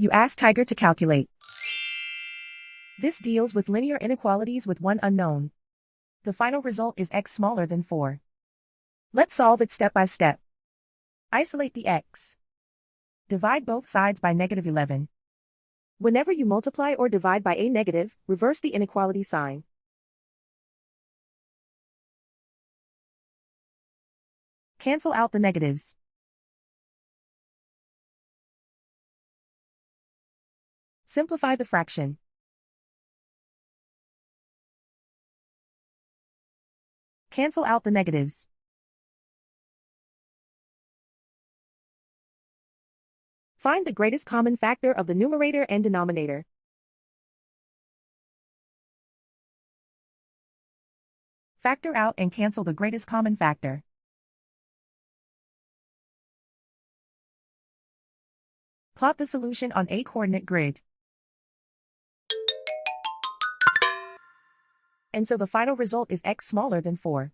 You ask Tiger to calculate. This deals with linear inequalities with one unknown. The final result is x smaller than 4. Let's solve it step by step. Isolate the x. Divide both sides by -11. Whenever you multiply or divide by a negative, reverse the inequality sign. Cancel out the negatives. Simplify the fraction. Cancel out the negatives. Find the greatest common factor of the numerator and denominator. Factor out and cancel the greatest common factor. Plot the solution on a coordinate grid. And so the final result is x smaller than 4.